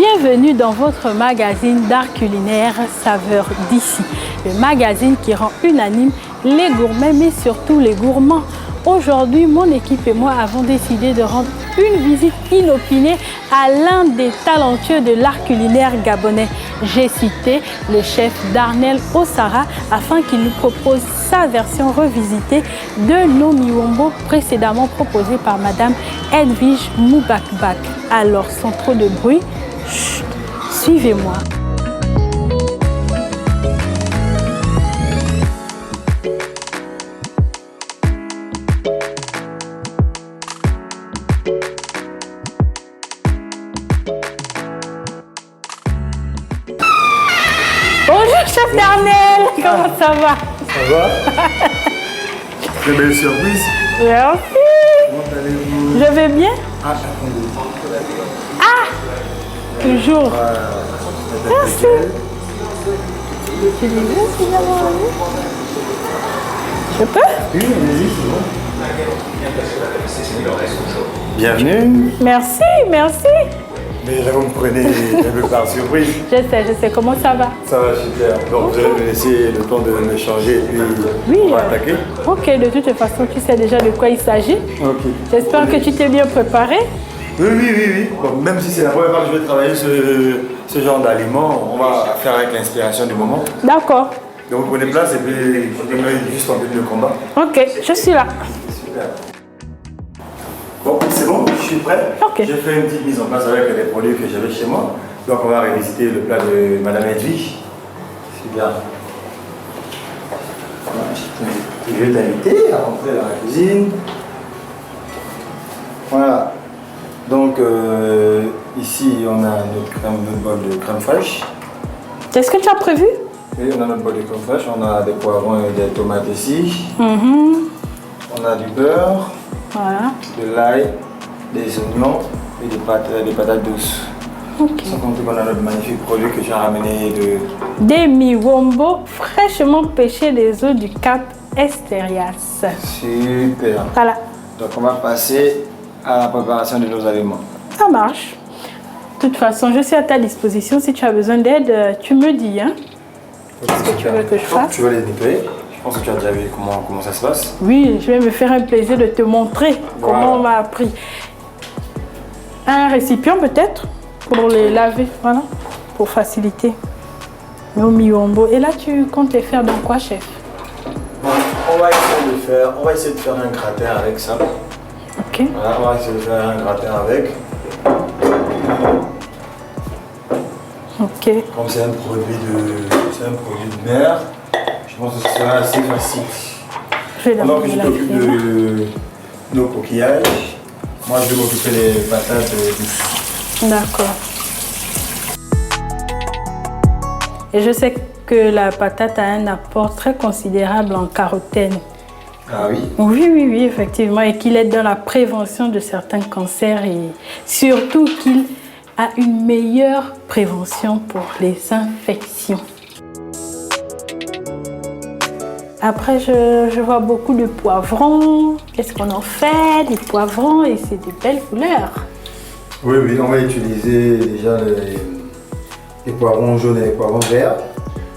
Bienvenue dans votre magazine d'art culinaire Saveurs d'ici, le magazine qui rend unanime les gourmets mais surtout les gourmands. Aujourd'hui, mon équipe et moi avons décidé de rendre une visite inopinée à l'un des talentueux de l'art culinaire gabonais. J'ai cité le chef Darnel Osara afin qu'il nous propose sa version revisitée de nos miwombo précédemment proposés par Madame Edwige Moubakbak. Alors, sans trop de bruit, chut, suivez-moi. Bonjour chef Darnel, comment ça va? Ça va? Très belle surprise. Merci. Comment allez-vous? Je vais bien? Ah, attendez. Ah, toujours. Merci. Tu dis bien si je peux? Oui, allez-y, c'est bon. Bienvenue. Merci, merci. Mais là, vous me prenez un peu par surprise. Je sais. Comment ça va? Ça va super. Donc, vous allez me laisser le temps de m'échanger et puis on va attaquer. Ok, de toute façon, tu sais déjà de quoi il s'agit. Ok. J'espère que tu t'es bien préparé. Oui. Bon, même si c'est la première fois que je vais travailler ce genre d'aliments, on va faire avec l'inspiration du moment. D'accord. Donc, vous prenez place et puis je vais juste en début de combat. Ok, je suis là. Super. Bon, c'est bon, je suis prêt. Ok. J'ai fait une petite mise en place avec les produits que j'avais chez moi. Donc on va revisiter le plat de Madame Edwige. Super. Je vais t'inviter à rentrer dans la cuisine. Voilà. Donc ici on a notre bol de crème fraîche. Est-ce que tu as prévu? Oui, on a notre bol de crème fraîche. On a des poivrons et des tomates ici. On a du beurre. Voilà. De l'ail, des oignons et des patates douces. Ok. Sans compter qu'on a notre magnifique produit que tu as ramené de... Des miwombo fraîchement pêchés des eaux du Cap Esterias. Super. Voilà. Donc on va passer à la préparation de nos aliments. Ça marche. De toute façon, je suis à ta disposition. Si tu as besoin d'aide, tu me dis. Hein? Qu'est-ce que tu veux que je fasse? Tu vas les nettoyer. Je pense que tu as déjà vu comment ça se passe. Oui, je vais me faire un plaisir de te montrer comment on m'a appris. Un récipient peut-être pour les laver, voilà, pour faciliter nos miwombo. Et là, tu comptes les faire dans quoi, chef? On va essayer de faire un gratin avec ça. Ok. Voilà, on va essayer de faire un gratin avec. Ok. Comme c'est un produit de mer, je pense que ce sera assez facile. Je vais Pendant que d'abord je la t'occupe faire. de nos coquillages, moi je vais m'occuper des patates douces. D'accord. Et je sais que la patate a un apport très considérable en carotène. Ah oui? Oui, effectivement, et qu'il aide dans la prévention de certains cancers et surtout qu'il a une meilleure prévention pour les infections. Après, je vois beaucoup de poivrons. Qu'est-ce qu'on en fait? Des poivrons et c'est de belles couleurs. Oui, on va utiliser déjà les poivrons jaunes et les poivrons verts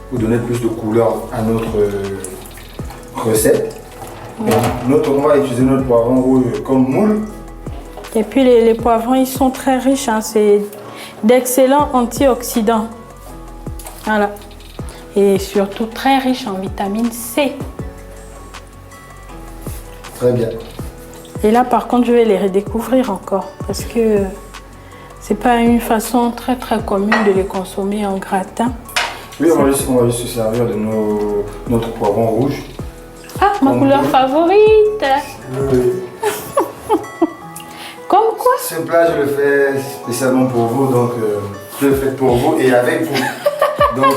pour donner plus de couleur à notre recette. On va utiliser notre poivron rouge comme moule. Et puis les poivrons, ils sont très riches. Hein. C'est d'excellents antioxydants. Voilà. Et surtout très riches en vitamine C. Très bien. Et là, par contre, je vais les redécouvrir encore parce que c'est pas une façon très commune de les consommer en gratin. Oui, on va juste se servir de notre poivron rouge. Ah, ma couleur favorite! Oui. Comme quoi? Ce plat, je le fais spécialement pour vous, donc je le fais pour vous et avec vous. Donc,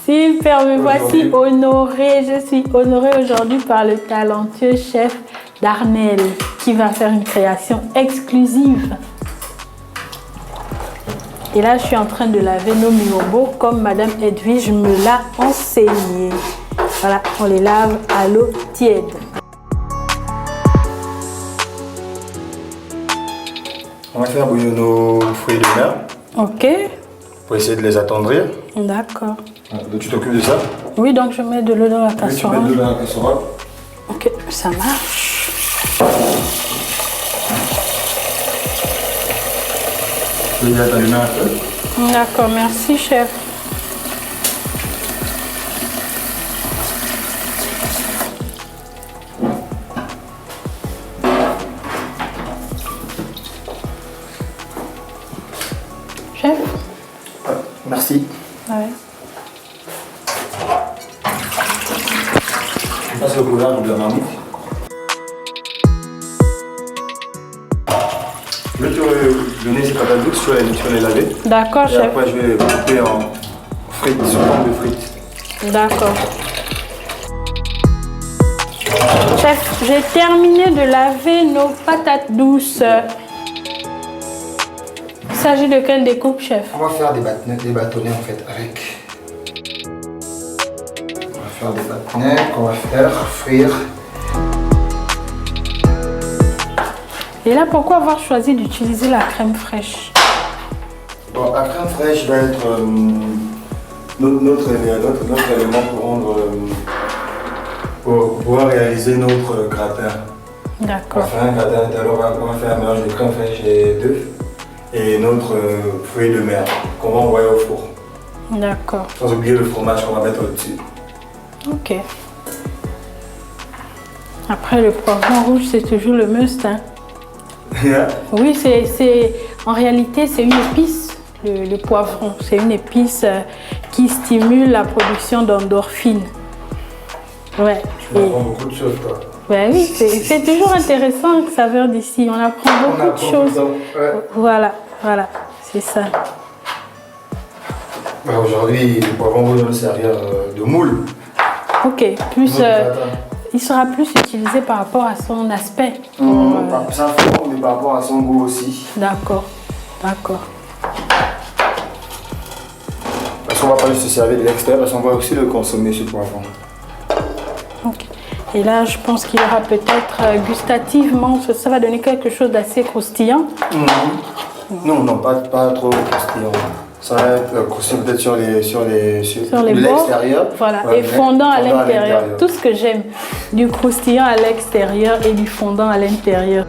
super, me voici honorée. Je suis honorée aujourd'hui par le talentueux chef Darnel qui va faire une création exclusive. Et là, je suis en train de laver nos miwombo comme Madame Edwige me l'a enseigné. Voilà, on les lave à l'eau tiède. On va faire bouillir nos fruits de mer Ok. Pour essayer de les attendrir. D'accord. Donc tu t'occupes de ça? Oui, donc je mets de l'eau dans la Oui, tu mets casserole. de l'eau dans la casserole. Ok, ça marche. Tu peux t'allumer un peu. D'accord, merci chef. Chef? Merci. Ouais. Je passe le couleur de la marmite. Je vais te donner ces patates douces, tu vas les laver. D'accord, Et chef. après, je vais couper en frites, sous forme de frites. D'accord. Chef, j'ai terminé de laver nos patates douces. Il s'agit de quelle découpe, chef? On va faire des bâtonnets en fait avec. On va faire des bâtonnets qu'on va faire frire. Et là, pourquoi avoir choisi d'utiliser la crème fraîche? Bon, la crème fraîche va être notre élément pour rendre, pour pouvoir réaliser notre gratin. On va D'accord. faire un gratin, alors on va faire un mélange de crème fraîche et d'œufs et notre fruit de mer qu'on va envoyer au four. D'accord. Sans oublier le fromage qu'on va mettre au-dessus. Ok. Après, le poivron rouge, c'est toujours le must, hein. Oui, en réalité, c'est une épice, le poivron. C'est une épice qui stimule la production d'endorphines. Ouais. Tu m'apprends beaucoup de choses, toi. Ouais, oui, c'est toujours intéressant, le saveur d'ici. On apprend beaucoup de choses. Ouais. Voilà, c'est ça. Bah, aujourd'hui, le poivron rouge va servir de moule. Ok, il sera plus utilisé par rapport à son aspect. Ça fond, mais par rapport à son goût aussi. D'accord. Parce qu'on va pas juste se servir de l'extérieur, parce qu'on va aussi le consommer ce poivron. Ok. Et là, je pense qu'il y aura peut-être gustativement, ça va donner quelque chose d'assez croustillant. Non, pas trop croustillant. Ça va être croustillant peut-être sur l'extérieur. Voilà, Ouais, et fondant à l'intérieur. Tout ce que j'aime, du croustillant à l'extérieur et du fondant à l'intérieur.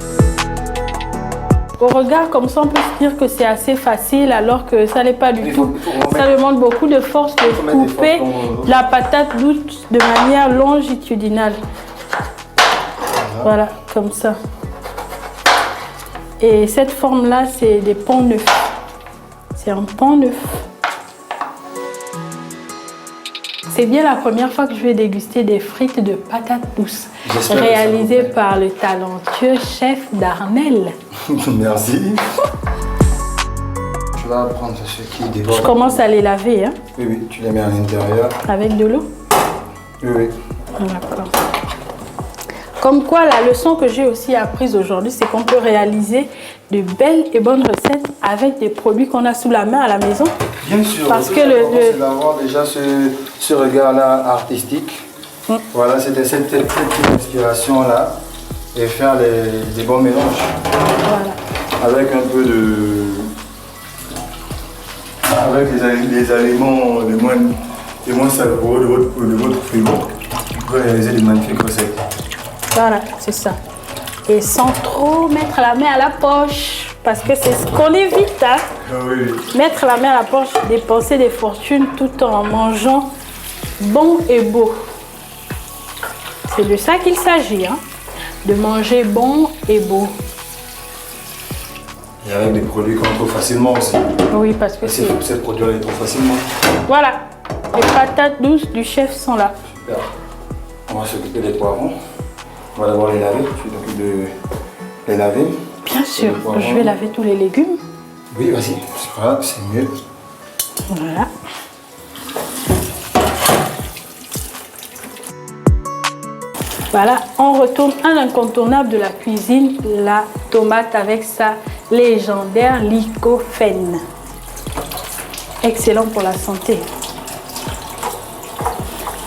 Au regard comme ça, on peut se dire que c'est assez facile alors que ça n'est pas du tout. Ça demande beaucoup de force de couper la patate douce de manière longitudinale. Voilà, comme ça. Et cette forme-là, c'est des pans neufs. C'est un pan neuf. C'est bien la première fois que je vais déguster des frites de patates douces réalisées par le talentueux chef Darnel. Merci. Tu vas prendre ce qui déborde. Je commence à les laver, hein? Oui, tu les mets à l'intérieur. Avec de l'eau? Oui. D'accord. Comme quoi, la leçon que j'ai aussi apprise aujourd'hui, c'est qu'on peut réaliser de belles et bonnes recettes avec des produits qu'on a sous la main à la maison. Bien sûr, parce que c'est d'avoir déjà ce regard-là artistique. Voilà, c'était cette inspiration-là et faire des bons mélanges. Voilà. Avec un peu de... Avec les aliments les moins savoureux de votre frigo, vous pouvez réaliser des magnifiques recettes. Voilà, c'est ça. Et sans trop mettre la main à la poche, parce que c'est ce qu'on évite, hein. Oui. Mettre la main à la poche, dépenser des fortunes tout en mangeant bon et beau. C'est de ça qu'il s'agit, hein. De manger bon et beau. Et avec des produits qu'on trouve facilement aussi. Oui, parce que ces produits on les trouve facilement. Voilà, les patates douces du chef sont là. Super. On va s'occuper des poivrons. On va d'abord les laver. Tu t'occupes de les laver. Bien sûr, je vais laver tous les légumes. Oui, vas-y. Voilà, c'est mieux. Voilà. Voilà, on retourne à l'incontournable de la cuisine, la tomate avec sa légendaire lycopène. Excellent pour la santé.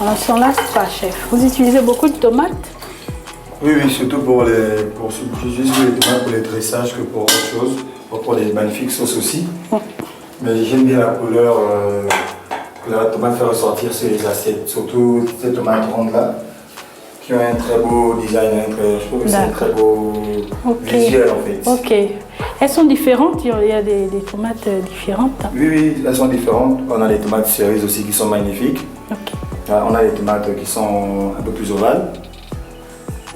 On s'en lasse pas, chef. Vous utilisez beaucoup de tomates? Oui, surtout pour les tomates pour les dressages que pour autre chose. Pour des magnifiques sauces aussi. Mais j'aime bien la couleur que la tomate fait ressortir sur les assiettes, surtout ces tomates rondes là, qui ont un très beau design, je trouve que c'est un très beau visuel en fait. Ok. Elles sont différentes, il y a des tomates différentes. Oui, elles sont différentes. On a les tomates cerises aussi qui sont magnifiques. Ok. On a les tomates qui sont un peu plus ovales.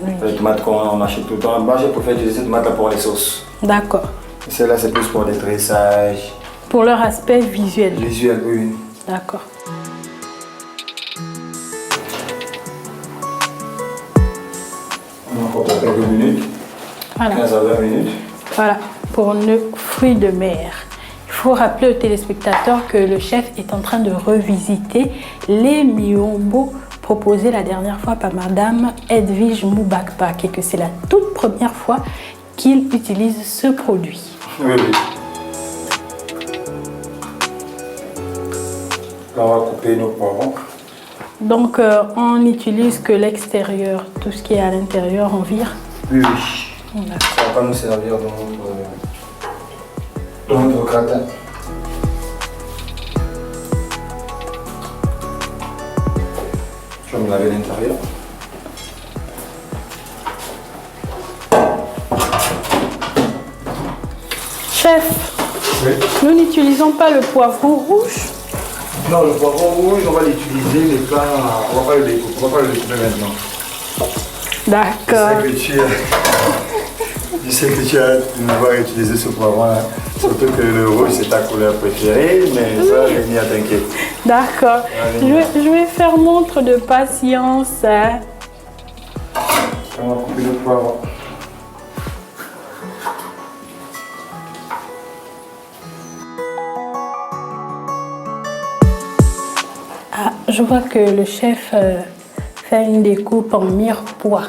Oui. Les tomates qu'on achète tout le temps. Moi, je préfère utiliser ces tomates là pour les sauces. D'accord. Celles-là, c'est plus pour des dressages. Pour leur aspect visuel. Visuel, oui. D'accord. On a encore quelques minutes. Voilà. 15 à 20 minutes. Voilà, pour nos fruits de mer. Il faut rappeler aux téléspectateurs que le chef est en train de revisiter les miombo proposés la dernière fois par Madame Edwige Moubakpak et que c'est la toute première fois qu'il utilise ce produit. Oui. Là, on va couper nos poivrons. Donc, on n'utilise que l'extérieur. Tout ce qui est à l'intérieur, on vire. Oui. Ça ne va pas nous servir dans notre gratin. Je vais me laver l'intérieur. Chef, oui. Nous n'utilisons pas le poivron rouge. Non, le poivron rouge, on va l'utiliser, mais pas, on va pas le découper maintenant. D'accord. Je sais que tu vas devoir utiliser ce poivron-là. Surtout que le rouge, c'est ta couleur préférée, mais ça, Rémi, t'inquiète. D'accord. Je vais faire montre de patience. On va couper le poivron. Ah, je vois que le chef fait une découpe en mirepoix.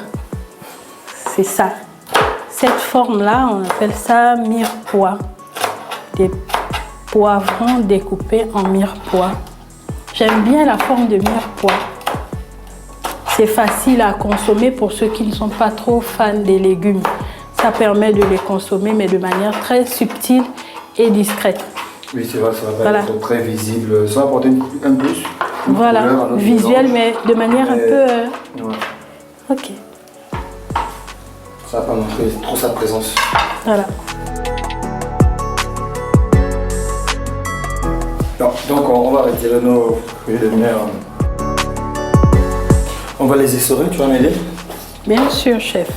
C'est ça. Cette forme-là, on appelle ça mirepoix. Des poivrons découpés en mirepoix. J'aime bien la forme de mirepoix. C'est facile à consommer pour ceux qui ne sont pas trop fans des légumes. Ça permet de les consommer, mais de manière très subtile et discrète. Oui, c'est vrai, ça va pas être très visible. Ça va apporter un plus. Voilà, visuel, mais de manière un peu... Ouais. Ok. Ça va pas montrer trop sa présence. Voilà. Donc on va retirer nos fruits de mer. On va les essorer, tu vas m'aider? Bien sûr, chef.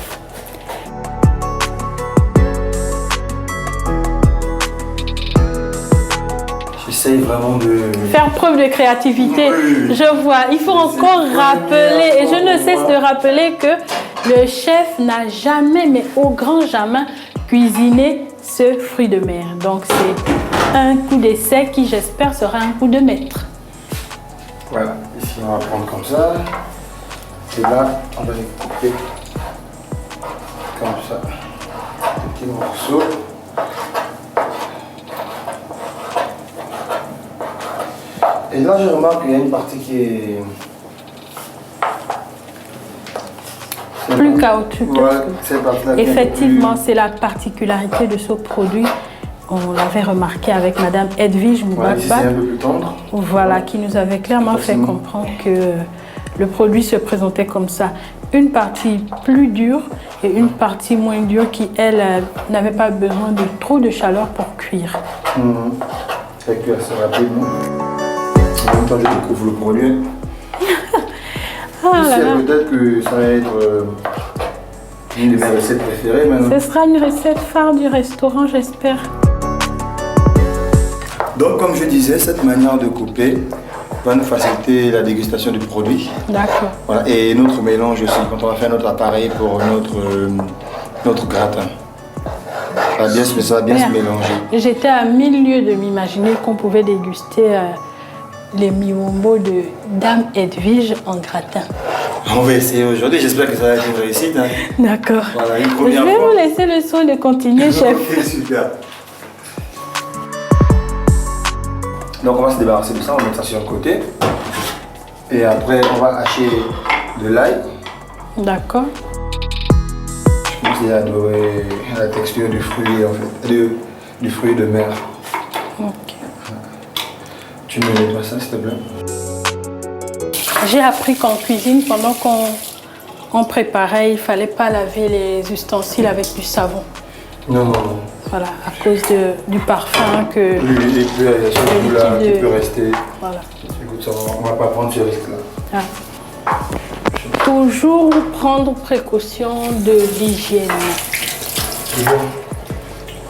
J'essaye vraiment de... Faire preuve de créativité, oui. Je vois. Il faut encore rappeler, et je ne cesse de rappeler que le chef n'a jamais, mais au grand jamais, cuisiné ce fruit de mer. Donc c'est un coup d'essai qui, j'espère, sera un coup de maître. Voilà, ici on va prendre comme ça. Et là, on va les couper comme ça. Des petits morceaux. Et là, je remarque qu'il y a une partie qui est... Plus caoutchouteux. Voilà, cette partie-là. Effectivement, c'est la particularité de ce produit. On l'avait remarqué avec Madame Edwige Moubakpak. Voilà, c'est un peu plus tendre. Voilà, qui nous avait clairement fait comprendre que le produit se présentait comme ça. Une partie plus dure et une partie moins dure qui, elle, n'avait pas besoin de trop de chaleur pour cuire. Ça cuit assez rapidement. En même temps, je découvre le produit. Peut-être que ça va être une de mes recettes préférées maintenant. Ce sera une recette phare du restaurant, j'espère. Donc, comme je disais, cette manière de couper va nous faciliter la dégustation du produit. D'accord. Voilà, et notre mélange aussi, quand on va faire notre appareil pour notre gratin. Ça va bien se mélanger. J'étais à 1000 lieues de m'imaginer qu'on pouvait déguster les miombo de Dame Edwige en gratin. On va essayer aujourd'hui, j'espère que ça va être une réussite. Hein. D'accord. Voilà, une Je première vais fois. vous laisser le soin de continuer, chef. Ok, super. Donc on va se débarrasser de ça, on va mettre ça sur le côté. Et après on va hacher de l'ail. D'accord. Je pense qu'il a adoré la texture du fruit en fait, du fruit de mer. Ok. Tu me nettoies ça, s'il te plaît. J'ai appris qu'en cuisine, pendant qu'on préparait, il ne fallait pas laver les ustensiles avec du savon. Non, non, non. Voilà, à cause du parfum que... Oui, et puis il y a ce goût-là qui peut rester. Voilà. Écoute, ça, on ne va pas prendre ce risque-là. Ah. Toujours prendre précaution de l'hygiène. Toujours.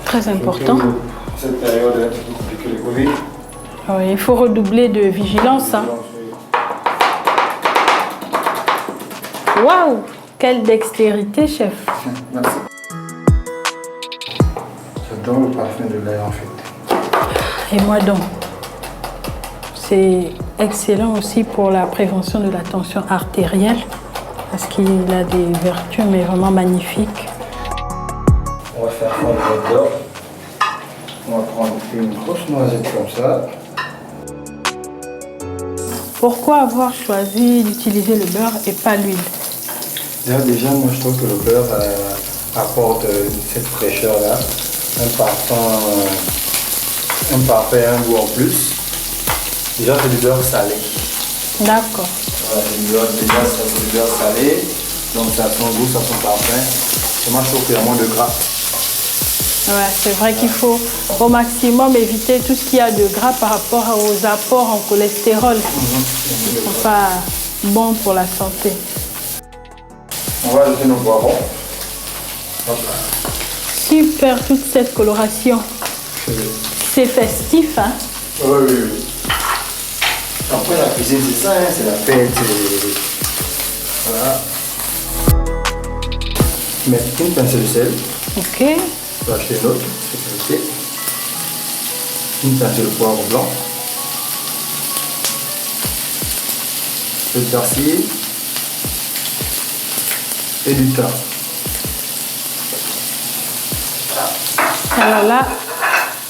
Très important. Cette période est un peu compliquée, le Covid. Oui, il faut redoubler de vigilance. Hein. Waouh! Quelle dextérité, chef. Merci. J'adore le parfum de l'air en fait. Et moi donc. C'est excellent aussi pour la prévention de la tension artérielle parce qu'il a des vertus mais vraiment magnifiques. On va faire fondre le beurre. On va prendre une grosse noisette comme ça. Pourquoi avoir choisi d'utiliser le beurre et pas l'huile? Déjà, moi je trouve que le beurre apporte cette fraîcheur-là, un parfum, un goût en plus. Déjà, c'est du beurre salé. D'accord. Voilà, déjà, c'est du beurre salé, donc ça a son goût, ça a son parfum. Et moi, je trouve qu'il y a moins de gras. Ouais, c'est vrai qu'il faut au maximum éviter tout ce qu'il y a de gras par rapport aux apports en cholestérol. Qui ne sont pas bons pour la santé. On va ajouter nos poivrons. Super, toute cette coloration. C'est festif, hein? Oui, oui, oui. Après, la cuisine, c'est ça, hein, c'est la fête. Voilà. Mettre une pincée de sel. Ok. On va acheter une autre, c'est une pincée de poivre blanc. Un peu de persil. Et du thym. Alors là,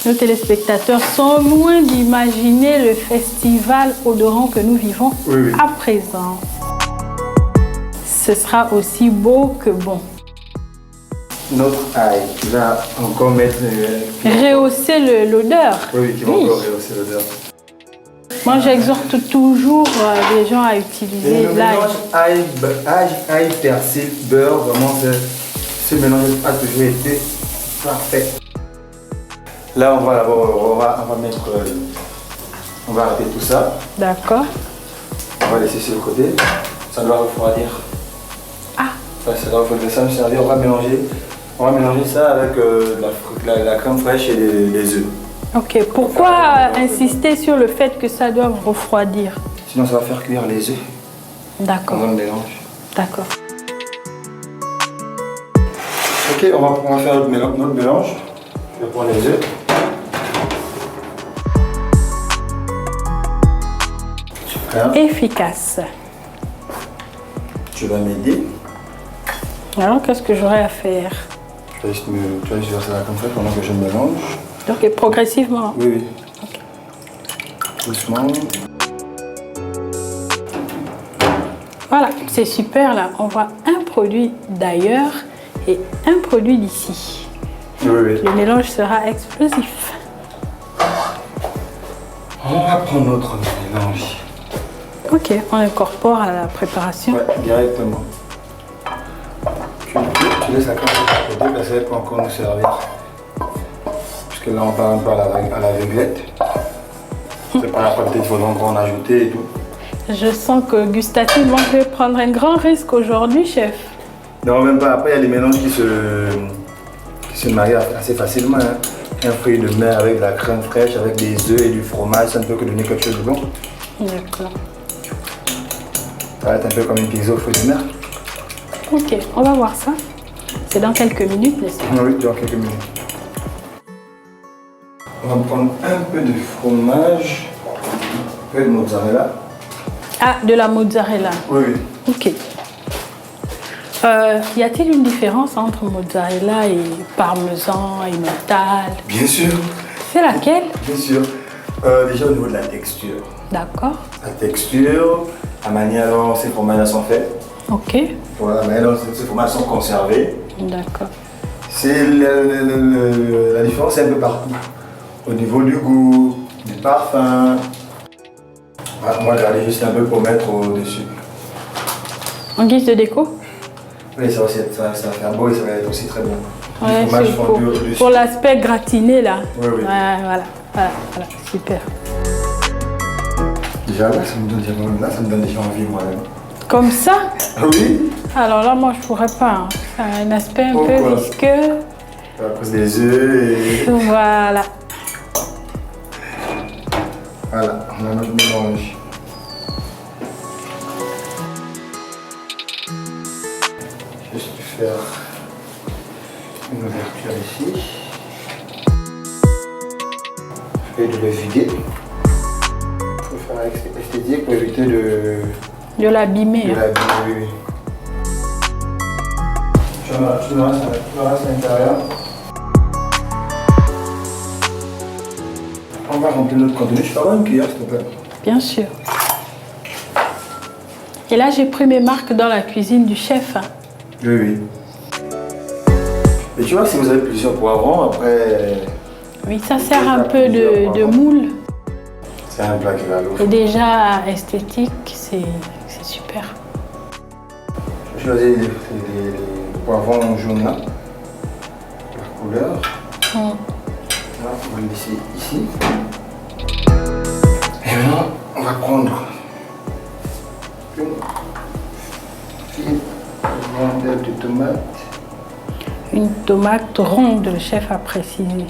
nos téléspectateurs sont loin d'imaginer le festival odorant que nous vivons à présent. Ce sera aussi beau que bon. Notre ail, qui va encore mettre... Rehausser l'odeur. Oui, qui va encore rehausser l'odeur. Moi, j'exhorte toujours les gens à utiliser l'ail. Ail, persil, beurre, vraiment, ce mélange a toujours été parfait. Là, on va mettre... on va arrêter tout ça. D'accord. On va laisser sur le côté. Ça doit refroidir. Ah. Ça doit refroidir, ça me servir. On va mélanger ça avec la crème fraîche et les œufs. Ok, pourquoi insister sur le fait que ça doit refroidir? Sinon, ça va faire cuire les œufs. D'accord. On mélange. D'accord. Ok, on va faire notre mélange. Je vais prendre les œufs. Super. Efficace. Tu vas m'aider. Alors, qu'est-ce que j'aurais à faire? Tu vas juste verser la crème fraîche pendant que je mélange. Donc, progressivement? Oui, oui. Okay. Doucement. Voilà, c'est super là. On voit un produit d'ailleurs et un produit d'ici. Oui, oui. Le mélange sera explosif. On va prendre notre mélange. Ok, on incorpore à la préparation. Ouais, directement. Tu laisses la crème fraîche côté parce qu'elle peut encore nous servir. Parce que là, on part un peu à l'aveuglette. C'est pas la quantité, il faudra encore en ajouter et tout. Je sens que gustativement, je vais prendre un grand risque aujourd'hui, chef. Non, même pas. Après, il y a des mélanges qui se marient assez facilement. Hein. Un fruit de mer avec de la crème fraîche, avec des œufs et du fromage, ça ne peut que donner quelque chose de bon. D'accord. Ça va être un peu comme une pizza aux fruits de mer. Ok, on va voir ça. C'est dans quelques minutes, n'est-ce pas? Oui, dans quelques minutes. On va prendre un peu de fromage, un peu de mozzarella. Ah, de la mozzarella. Oui, oui. Ok. Y a-t-il une différence entre mozzarella et parmesan et emmental? Bien sûr. C'est laquelle? Bien sûr. Déjà au niveau de la texture. D'accord. La texture, la manière dont ces fromages sont faits. Ok. Voilà, la manière dont ces fromages sont conservés. D'accord. C'est la différence est un peu partout. Au niveau du goût, du parfum. Ah, moi, j'allais juste un peu pour mettre au-dessus. En guise de déco? Oui, ça va faire beau et ça va être aussi très bon. Ouais, c'est pour l'aspect gratiné là. Oui, oui. Ouais, voilà, super. Déjà là, ça me donne déjà envie moi-même. Comme ça? Oui. Alors là, moi, je pourrais pas. Hein. Ça a un aspect un peu visqueux. À cause des œufs et... Voilà. Voilà, on a notre mélange. Juste faire une ouverture ici. Et de le vider. Il faut faire esthétique pour éviter de l'abîmer. De l'abîmer, oui. Tu me restes à l'intérieur. On va remplir notre contenu. Je peux avoir une cuillère, s'il te plaît? Bien sûr. Et là, j'ai pris mes marques dans la cuisine du chef. Oui, oui. Et tu vois, si vous avez plusieurs poivrons, après... Oui, ça sert un peu de moule. C'est un plat qui va à l'eau. Et déjà, esthétique, c'est super. Je choisis les poivrons jaunes là, la couleur. Là, on va le laisser ici. Et maintenant, on va prendre une fine rondelle de tomate. Une tomate ronde, le chef a précisé.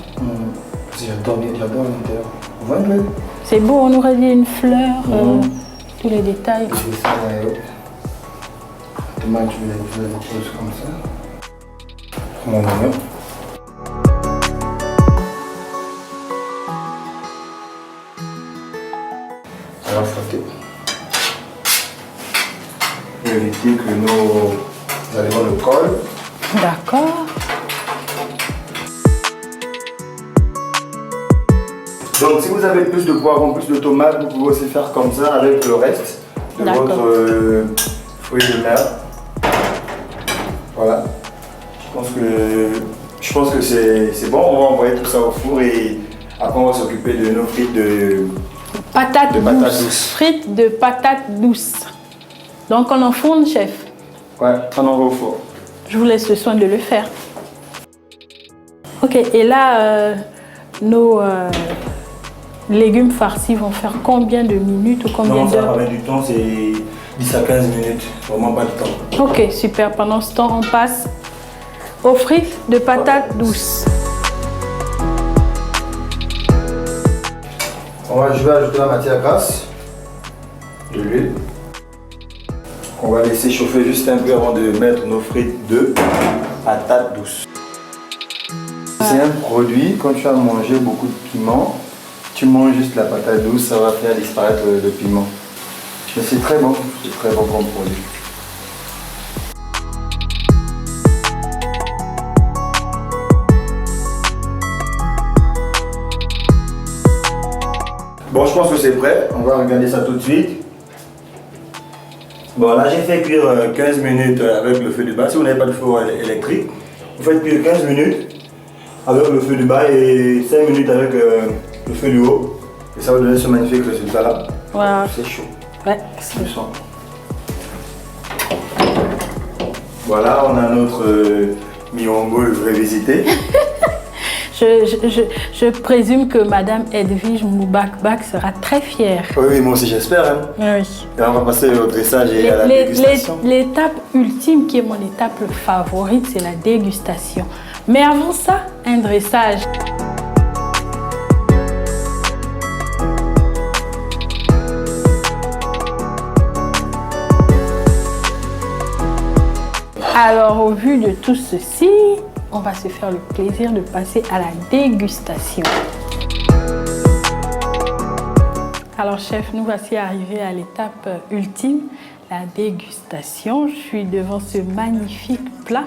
J'adore l'intérieur. Vous voyez? C'est beau, on aurait dit une fleur, tous les détails. C'est ça, tomate, je la pose comme ça. Je prends mon oignon. Ça va flotter. Pour éviter que nos aliments le collent. D'accord. Donc si vous avez plus de poivrons, plus de tomates, vous pouvez aussi faire comme ça avec le reste de votre fruit de mer. Voilà. Je pense que c'est bon. On va envoyer tout ça au four et après on va s'occuper de nos frites de patates douces. Frites de patates douces. Donc on enfourne, chef? Ouais, on envoie au four. Je vous laisse le soin de le faire. Ok, et là, nos légumes farcis vont faire combien de minutes ou combien d'heures? Non, ça va mettre du temps, c'est 10 à 15 minutes, vraiment pas de temps. Ok, super. Pendant ce temps, on passe aux frites de patates douces. Je vais ajouter la matière grasse, de l'huile. On va laisser chauffer juste un peu avant de mettre nos frites de patates douces. C'est un produit, quand tu as mangé beaucoup de piment, tu manges juste la patate douce, ça va faire disparaître le piment. Mais c'est très bon comme produit. Bon, je pense que c'est prêt, on va regarder ça tout de suite. Bon, là j'ai fait cuire 15 minutes avec le feu du bas. Si vous n'avez pas de four électrique, vous faites cuire 15 minutes avec le feu du bas et 5 minutes avec le feu du haut. Et ça va donner ce magnifique résultat là. Voilà. C'est chaud. Ouais, c'est chaud. Voilà, on a notre miyombo révisité. Je présume que Madame Edwige Moubakbak sera très fière. Oui, moi aussi j'espère. Hein. Oui. Et on va passer au dressage et à la dégustation. L'étape ultime, qui est mon étape favorite, c'est la dégustation. Mais avant ça, un dressage. Alors, au vu de tout ceci, on va se faire le plaisir de passer à la dégustation. Alors chef, nous voici arrivés à l'étape ultime, la dégustation. Je suis devant ce magnifique plat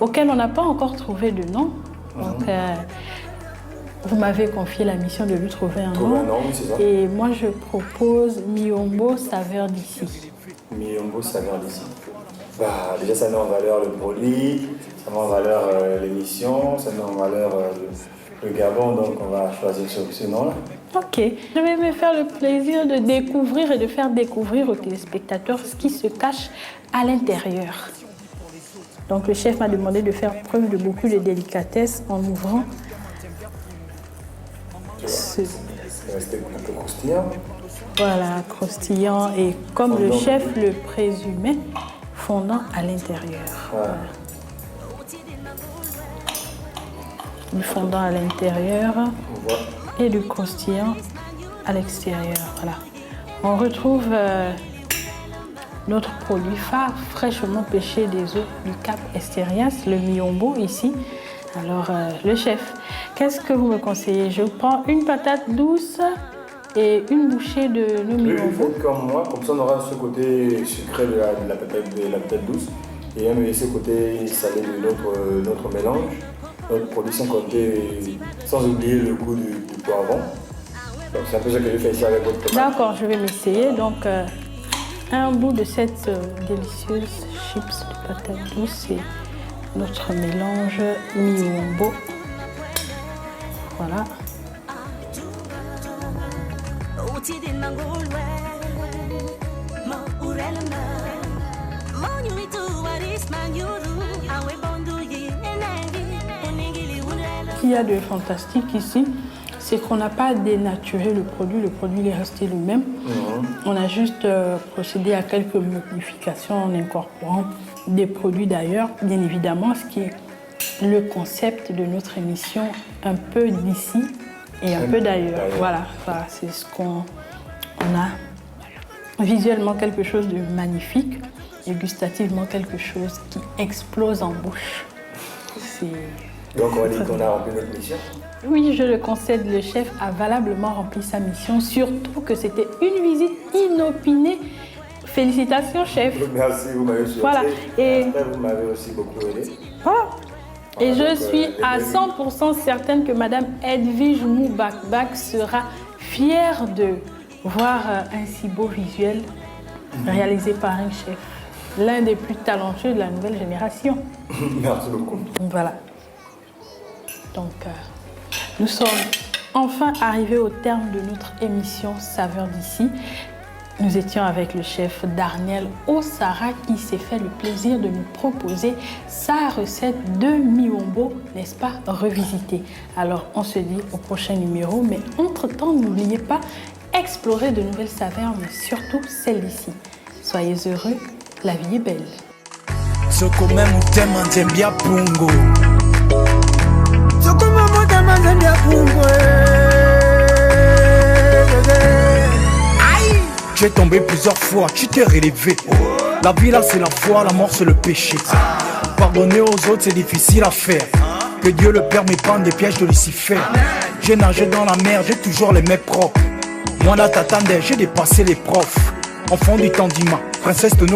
auquel on n'a pas encore trouvé de nom. Donc, vous m'avez confié la mission de lui trouver un nom. Oui, c'est ça. Et moi, je propose miyombo saveur d'ici. Miyombo saveur d'ici. Bah, déjà, ça met en valeur le produit, ça met en valeur l'émission, ça met en valeur le Gabon, donc on va choisir ce nom-là. Ok, je vais me faire le plaisir de découvrir et de faire découvrir aux téléspectateurs ce qui se cache à l'intérieur. Donc le chef m'a demandé de faire preuve de beaucoup de délicatesse en ouvrant ce... C'était un peu croustillant. Voilà, croustillant et comme le chef le présumait, fondant à l'intérieur. Voilà. Du fondant à l'intérieur et du croustillant à l'extérieur. Voilà. On retrouve notre produit phare fraîchement pêché des eaux du Cap Esterias, le miombo ici. Alors le chef, qu'est-ce que vous me conseillez? Je prends une patate douce et une bouchée de nos miombo. Faites comme moi, comme ça on aura ce côté sucré de la patate douce et même ce côté salé de notre mélange. Notre produit sans oublier le goût du poivron. Donc c'est un peu ce que je fais ici avec votre tomate. D'accord, je vais m'essayer. Donc un bout de cette délicieuse chips de patate douce et notre mélange miombo. Voilà. Ce qu'il y a de fantastique ici, c'est qu'on n'a pas dénaturé le produit il est resté le même. On a juste procédé à quelques modifications en incorporant des produits d'ailleurs, bien évidemment, ce qui est le concept de notre émission, un peu d'ici et un peu d'ailleurs. Voilà, c'est ce qu'on a. Visuellement quelque chose de magnifique et gustativement quelque chose qui explose en bouche. Donc on va dire qu'on a rempli notre mission. Oui, je le concède, le chef a valablement rempli sa mission, surtout que c'était une visite inopinée. Félicitations, chef. Merci, vous m'avez surpris. Voilà. Et après, vous m'avez aussi beaucoup aidé. Voilà. Et je suis à 100% certaine que Madame Edwige Moubakbak sera fière de voir un si beau visuel réalisé par un chef, l'un des plus talentueux de la nouvelle génération. Merci beaucoup. Voilà. Donc, nous sommes enfin arrivés au terme de notre émission Saveurs d'ici. Nous étions avec le chef Darnel Osara qui s'est fait le plaisir de nous proposer sa recette de miombo, n'est-ce pas, revisitée. Alors, on se dit au prochain numéro, mais entre-temps, n'oubliez pas, explorer de nouvelles saveurs, mais surtout celle d'ici. Soyez heureux, la vie est belle. Tu es tombé plusieurs fois, tu t'es relevé. La vie là c'est la foi, la mort c'est le péché. Pardonner aux autres c'est difficile à faire. Que Dieu le Père m'épargne des pièges de Lucifer. J'ai nagé dans la mer, j'ai toujours les mains propres. Moi là t'attendais, j'ai dépassé les profs. Enfant du temps d'Ima, princesse de